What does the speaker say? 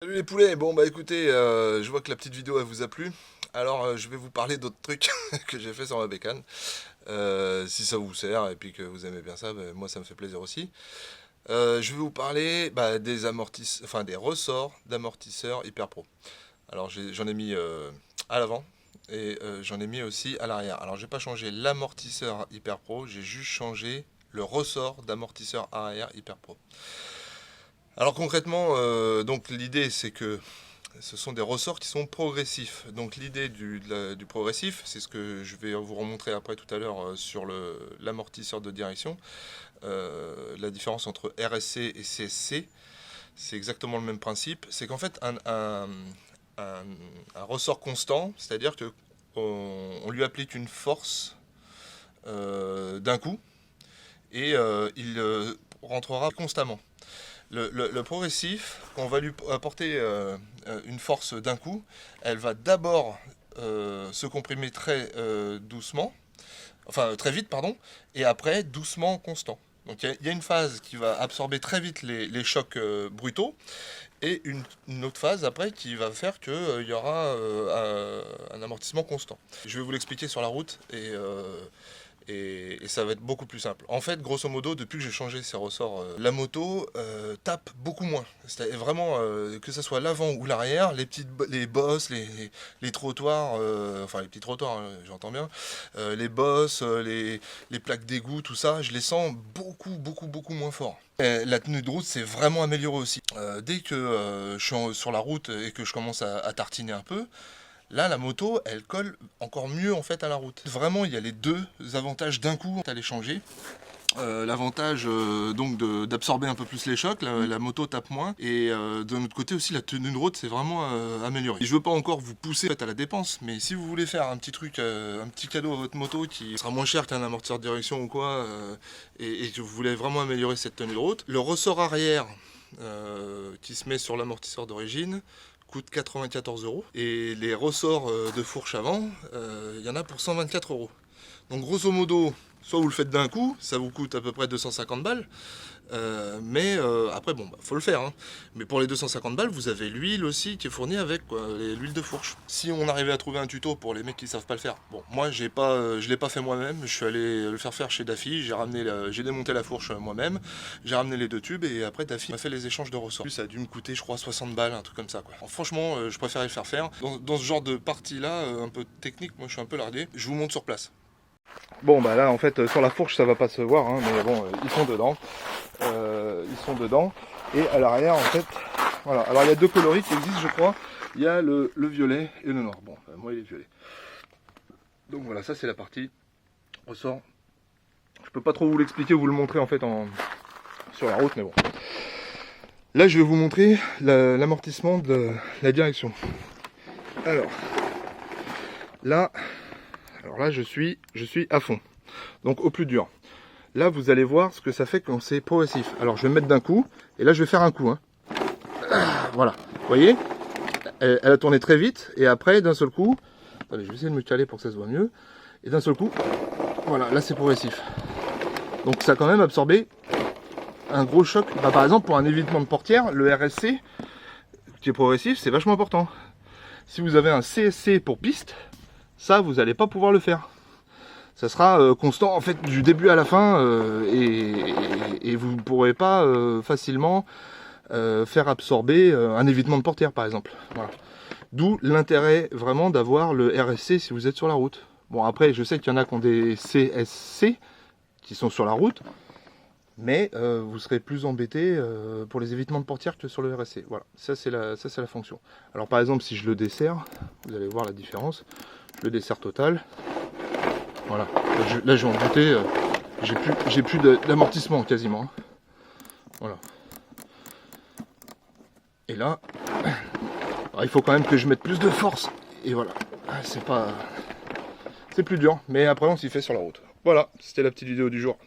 Salut les poulets, bon bah écoutez, je vois que la petite vidéo elle vous a plu. Alors je vais vous parler d'autres trucs que j'ai fait sur ma bécane. Si ça vous sert et puis que vous aimez bien ça, moi ça me fait plaisir aussi. Je vais vous parler des amortisseurs, enfin des ressorts d'amortisseurs Hyper Pro. Alors j'en ai mis à l'avant et j'en ai mis aussi à l'arrière. Alors j'ai pas changé l'amortisseur Hyper Pro, j'ai juste changé le ressort d'amortisseur arrière Hyper Pro. Alors concrètement, donc l'idée c'est que ce sont des ressorts qui sont progressifs. Donc l'idée du progressif, c'est ce que je vais vous remontrer après tout à l'heure sur l'amortisseur de direction. La différence entre RSC et CSC, c'est exactement le même principe. C'est qu'en fait un ressort constant, c'est-à-dire que on lui applique une force d'un coup et il rentrera constamment. Le progressif, quand on va lui apporter une force d'un coup, elle va d'abord se comprimer très doucement, enfin très vite, pardon, et après doucement constant. Donc il y a une phase qui va absorber très vite les chocs brutaux, et une autre phase après qui va faire qu'il y aura un amortissement constant. Je vais vous l'expliquer sur la route et ça va être beaucoup plus simple. En fait, grosso modo, depuis que j'ai changé ces ressorts, la moto tape beaucoup moins. C'est vraiment, que ce soit l'avant ou l'arrière, les bosses, les trottoirs, enfin les petits trottoirs, hein, j'entends bien, les bosses, les plaques d'égout, tout ça, je les sens beaucoup moins fort. Et la tenue de route s'est vraiment améliorée aussi. Dès que je suis sur la route et que je commence à tartiner un peu, là, la moto, elle colle encore mieux en fait à la route. Vraiment, il y a les deux avantages d'un coup à les changer. L'avantage donc d'absorber un peu plus les chocs, la moto tape moins, et d'un autre côté aussi la tenue de route s'est vraiment améliorée. Je veux pas encore vous pousser à la dépense, mais si vous voulez faire un petit truc, un petit cadeau à votre moto qui sera moins cher qu'un amortisseur de direction ou quoi, et que vous voulez vraiment améliorer cette tenue de route, le ressort arrière qui se met sur l'amortisseur d'origine coûte 94 € et les ressorts de fourche avant, il y en a pour 124 €. Donc grosso modo, soit vous le faites d'un coup, ça vous coûte à peu près 250 balles, mais après bon, faut le faire, hein. Mais pour les 250 balles, vous avez l'huile aussi qui est fournie avec l'huile de fourche. Si on arrivait à trouver un tuto pour les mecs qui savent pas le faire, bon, moi je l'ai pas fait moi-même, je suis allé le faire chez Daffy, j'ai démonté la fourche moi-même, j'ai ramené les deux tubes et après Daffy m'a fait les échanges de ressorts. Ça a dû me coûter, je crois, 60 balles, un truc comme ça, quoi. Alors, franchement, je préfère le faire. Dans ce genre de partie-là, un peu technique, moi je suis un peu largué, je vous montre sur place. Bon bah là en fait sur la fourche ça va pas se voir, hein, mais bon ils sont dedans. Et à l'arrière en fait, voilà. Alors il y a deux coloris qui existent je crois. Il y a le violet et le noir. Bon moi il est violet. Donc voilà, ça c'est la partie ressort. Je peux pas trop vous l'expliquer ou vous le montrer en fait sur la route, mais bon. Là je vais vous montrer l'amortissement de la direction. Alors là je suis à fond, donc au plus dur. Là vous allez voir ce que ça fait quand c'est progressif. Alors je vais me mettre d'un coup, et là je vais faire un coup, hein. Voilà, vous voyez, elle a tourné très vite, et après d'un seul coup, attendez, je vais essayer de me caler pour que ça se voit mieux, et d'un seul coup, voilà, là c'est progressif. Donc ça a quand même absorbé un gros choc. Par exemple pour un évitement de portière, le RSC qui est progressif, c'est vachement important. Si vous avez un CSC pour piste, ça vous n'allez pas pouvoir le faire. Ça sera constant en fait du début à la fin, et vous ne pourrez pas facilement faire absorber un évitement de portière par exemple. Voilà. D'où l'intérêt vraiment d'avoir le RSC si vous êtes sur la route. Bon après je sais qu'il y en a qui ont des CSC qui sont sur la route, mais vous serez plus embêté pour les évitements de portière que sur le RSC. Voilà, ça c'est la fonction. Alors par exemple si je le desserre, vous allez voir la différence. Je le desserre total. Voilà, là je vais en buter, j'ai plus d'amortissement quasiment. Voilà. Et là, il faut quand même que je mette plus de force. Et voilà, c'est plus dur, mais après on s'y fait sur la route. Voilà, c'était la petite vidéo du jour.